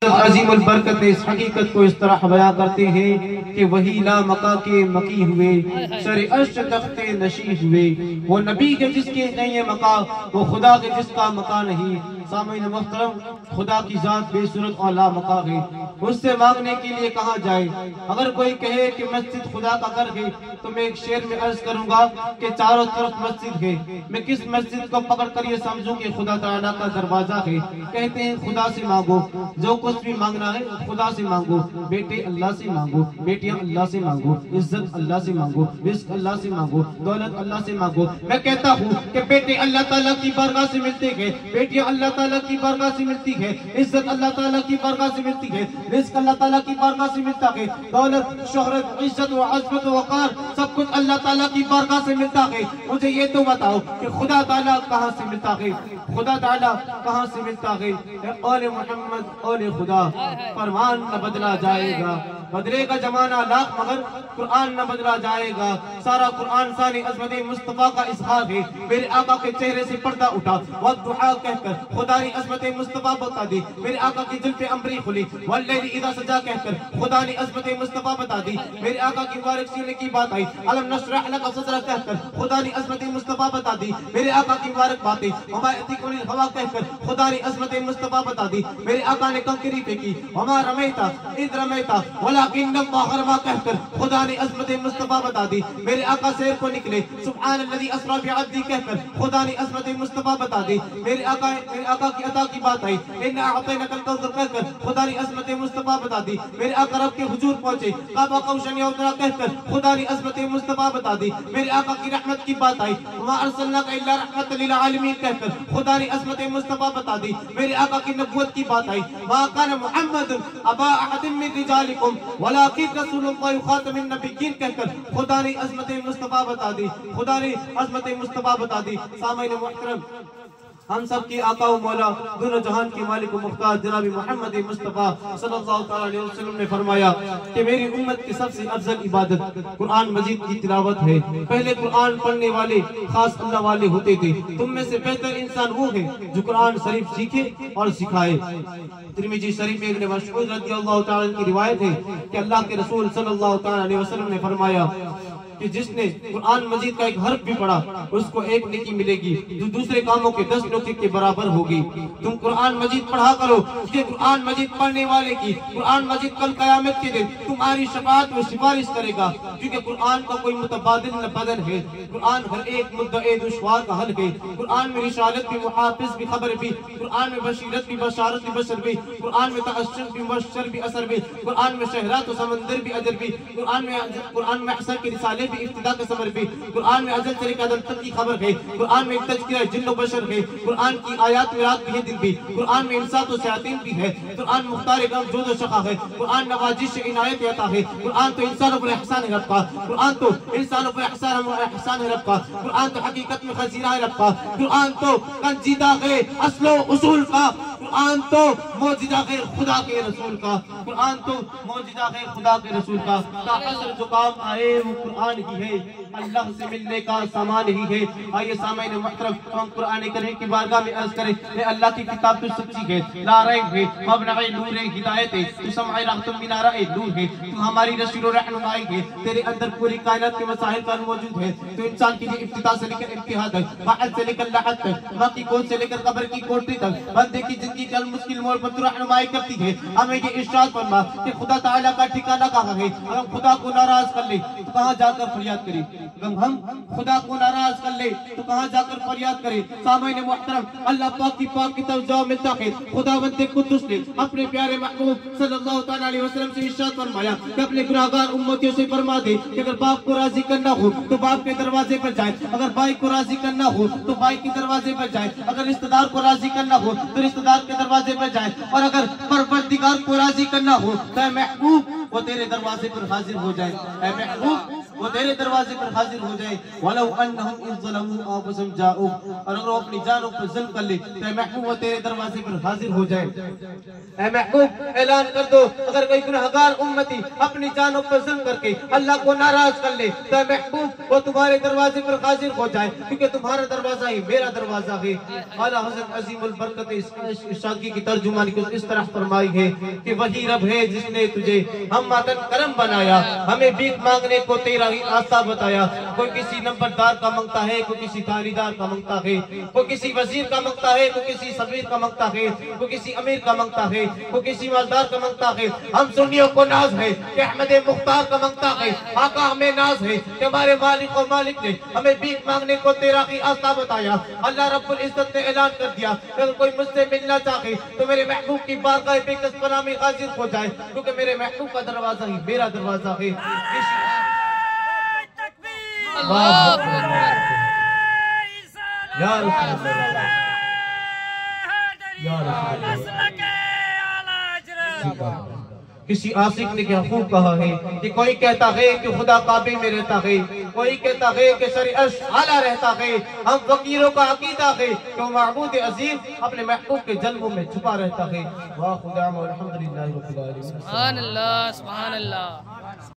عظیم البرکت اس حقیقت کو اس طرح بیان کرتے ہیں کہ وہی لا مکہ کے مکی ہوئے، سر عرش تخت نشی ہوئے، وہ نبی کے جس کے نہیں مکہ، وہ خدا کے جس کا مکہ نہیں۔ سامعین محترم، خدا کی ذات بے صورت اور لا مکہ ہے، اس سے مانگنے کے لیے کہاں جائے؟ اگر کوئی کہے کہ مسجد خدا کا گھر ہے تو میں ایک شعر میں عرض کروں گا کہ چاروں طرف مسجد ہے، میں کس مسجد کو پکڑ کر یہ سمجھوں کہ خدا تعالیٰ کا دروازہ ہے؟ کہتے ہیں خدا سے مانگو، جو کچھ بھی مانگنا ہے خدا سے مانگو، بیٹے اللہ سے مانگو، بیٹیاں اللہ سے مانگو، عزت اللہ سے مانگو، رزق اللہ سے مانگو، دولت اللہ سے مانگو۔ میں کہتا ہوں کہ بیٹے اللہ تعالیٰ کی بارگاہ سے ملتے ہیں، بیٹیاں اللہ تعالیٰ کی بارگاہ سے ملتی ہے، عزت اللہ تعالیٰ کی بارگاہ سے ملتی ہے، رزق اللہ تعالیٰ کی بارگاہ سے ملتا ہے، دولت، شہرت، عزت و عظمت و وقار سب کچھ اللہ تعالیٰ کی بارگاہ سے ملتا ہے۔ مجھے یہ تو بتاؤ کہ خدا تعالیٰ کہاں سے ملتا ہے؟ خدا تعالیٰ کہاں سے ملتا ہے؟ اول محمد اول خدا، فرمان نہ بدلا جائے گا، بدلے کا زمانہ لاکھ مگر قرآن نہ بدلا جائے گا۔ سارا قرآن ثانی عظمت مصطفیٰ کا اظہار ہے۔ میرے آقا کے چہرے سے پردہ اٹھا والضحیٰ کہہ کر خدا نے عظمت مصطفیٰ بتا دی، میرے آقا کی زلف عمری کھلی واللیل اذا سجا کہہ کر خدا نے عظمت مصطفیٰ بتا دی، میرے آقا کی مبارک سینے کی بات آئی الم نشرح لک صدرک کہہ کر خدا نے عظمت مصطفیٰ بتا دی، میرے آقا کی مبارک باتیں وما یأتیک من الہوا کہہ کر خدا نے عظمت مصطفیٰ بتا دی، میرے آقا نے کنکری پھینکی وما رمیتا اذ رمیتا ولکن اللہ رما کہہ کر خدا نے عظمت مصطفیٰ بتا دی، میرے آقا سیر کو نکلے سبحان الذی اسری بعبدہ کہہ کر خدا نے عظمت مصطفیٰ بتا دی، میرے آقا کی عطا کی بات آئی انا اعطیناک الکوثر کہہ کر خدا نے عظمت مصطفیٰ بتا دی، میرے آقا رب کے حضور پہنچے قاب قوسین یا ادنیٰ کہہ کر خدا نے عظمت مصطفیٰ بتا دی، میرے آقا کی رحمت کی بات آئی وما ارسلناک الا رحمۃ للعالمین کہہ کر خدا نے عظمت مصطفیٰ بتا دی، میرے آقا کی نبوت کی بات آئی ما کان محمد ابا احد من رجالکم ولکن رسول اللہ خاتم النبیین کہہ کر خدا نے عظمت مصطفیٰ بتا دی، خدا نے عظمت مصطفیٰ بتا دی۔ سامعین محترم، ہم سب کی آقا و مولا دونوں جہان کے مالک و مختار جناب محمد مصطفیٰ صلی اللہ علیہ وسلم نے فرمایا کہ میری امت کی سب سے افضل عبادت قرآن مجید کی تلاوت ہے۔ پہلے قرآن پڑھنے والے خاص اللہ والے ہوتے تھے، تم میں سے بہتر انسان وہ ہے جو قرآن شریف سیکھے اور سکھائے۔ ترمذی شریف میں ابن مسعود رضی اللہ تعالیٰ عنہ کی روایت ہے کہ اللہ کے رسول صلی اللہ تعالیٰ علیہ وسلم نے فرمایا کہ جس نے قرآن مجید کا ایک حرف بھی پڑھا اس کو ایک نیکی ملے گی جو دوسرے کاموں کے 10 نیکی کے برابر ہوگی۔ تم قرآن مجید پڑھا کرو، کہ قرآن مجید پڑھنے والے کی قرآن مجید کل قیامت کے دن تمہاری شفاعت میں سفارش کرے گا، کیونکہ قرآن کا کوئی متبادل نہ بدل ہے، قرآن ہر ایک مدعے دشوار کا حل ہے، قرآن میں رسالت بھی، محافظ بھی، خبر بھی، قرآن میں بشیرت بھی، بشارت بھی، بشر بھی، قرآن میں تعشر بھی، مبشر بھی، اثر بھی، قرآن میں شہرات و سمندر بھی، اجر بھی، قرآن میں احسن کے رسالے بھی، ابتدا کا صبر بھی، قرآن میں ازل سے لے کر ابد تک کی خبر ہے، قرآن میں ایک تذکرہ جن و بشر ہے، قرآن کی آیات میں رات بھی ہے دن بھی، قرآن میں انسات و شیاطین بھی ہے، قرآن مختار غم جود و شقا ہے، قرآن نوازش عنایت عطا ہے، قرآن تو انسانوں پر احسان ہے رب کا، قرآن تو انسانوں پر احسان ہے رب کا، قرآن تو حقیقت میں خزینہ ہے رب کا، قرآن تو کنجیدہ ہے اصل و اصول کا، قرآن تو معجزہ ہے خدا کے رسول کا، قرآن تو معجزہ ہے خدا کے رسول کا۔ تا عصر جو کام آئے وہ قرآن ہی ہے، اللہ سے ملنے کا سامان ہی ہے۔ آئیے سامعین محترم، ہم قرآن کریم کی بارگاہ میں عرض کریں کہ اللہ کی کتاب تو سچی ہے، لا ریب ہے، مبنع نور ہدایت ہے، تو سمع رحمت منارہ نور ہے، تو ہماری رشید و رہنمائی ہے، تیرے اندر پوری کائنات کے مسائل کا موجود ہے، تو انسان کی ابتدا سے لے کر انتہا تک، بعد سے لے کر لحد تک، ماں کی گود سے لے کر قبر کی کوٹری تک، بندے کی زندگی کے مشکل موڑ پر تو رہنمائی کرتی ہے۔ ہمیں یہ ارشاد فرما کہ خدا تعالیٰ کا ٹھکانہ کہاں ہے؟ اگر ہم خدا کو ناراض کر لیں تو کہاں جا کر فریاد کریں؟ اگر ہم خدا کو ناراض کر لیں تو کہاں جا کر فریاد کریں؟ سامعین محترم، اللہ پاک کی طرف جواب ملتا ہے۔ خدا بند قدس نے اپنے پیارے محبوب صلی اللہ تعالیٰ علیہ وسلم سے ارشاد فرمایا کہ اپنے گناہگار امتیوں سے فرما دے کہ اگر باپ کو راضی کرنا ہو تو باپ کے دروازے پر جائے، اگر بھائی کو راضی کرنا ہو تو بھائی کے دروازے پر جائے، اگر رشتہ دار کو راضی کرنا ہو تو رشتہ دار کے دروازے پر جائے، اور اگر پروردگار کو راضی کرنا ہو تو اے محبوب وہ تیرے دروازے پر حاضر ہو جائے، اے محبوب وہ تیرے دروازے پر حاضر ہو جائے وَلَوْ أَنَّهُمْ إِذْ ظَلَمُوا أَنفُسَهُمْ جَاءُوكَ اور اگر وہ اپنی جانوں پر ظلم کر لے تو اے محبوب وہ تیرے دروازے پر حاضر ہو جائے۔ اے محبوب اعلان کر دو اگر کوئی گناہگار امتی اپنی جانوں پر ظلم کر کے اللہ کو ناراض کر لے تو اے محبوب وہ تمہارے دروازے پر حاضر ہو جائے، کیونکہ تمہارا دروازہ ہی میرا دروازہ ہے۔ اعلیٰ حضرت عظیم البرکت اشاقی کی ترجمانی کو اس طرح فرمائی ہے کہ وہی رب ہے جس نے تجھے ہم ماتن کرم بنایا، ہمیں بھیک مانگنے کو تیرا ہی راستہ بتایا۔ کوئی کسی نمبردار کا منگتا ہے، کوئی کسی تاریدار کا منگتا ہے، کوئی کسی وزیر کا منگتا ہے، کوئی کسی صغیر کا منگتا ہے، کوئی کسی امیر کا منگتا ہے، کوئی کسی مالدار کا منگتا ہے۔ ہم سنیوں کو ناز ہے کہ احمد مختار کا منگتا ہے، آقا ہمیں ناز ہے کہ ہمارے مالک و مالک نے ہمیں بھیک مانگنے کو تیرا ہی راستہ بتایا۔ اللہ رب العزت نے اعلان کر دیا کہ اگر کوئی مجھ سے ملنا چاہے تو میرے محبوب کی بارگاہ بے کس پناہ میں حاضر ہو جائے، کیونکہ میرے محبوب کا دروازہ ہی میرا دروازہ ہے۔ یا رسول اللہ یا رسول اللہ۔ کسی عاشق نے کیا خوب کہا ہے کہ کوئی کہتا ہے کہ خدا کعبے میں رہتا ہے، کوئی کہتا ہے کہ سر عرش اعلیٰ رہتا ہے۔ ہم فقیروں کا عقیدہ ہے کہ وہ معبود عظیم اپنے محبوب کے جلووں میں چھپا رہتا ہے۔ واہ خدا الحمدللہ رب العالمین۔ سبحان اللہ سبحان اللہ۔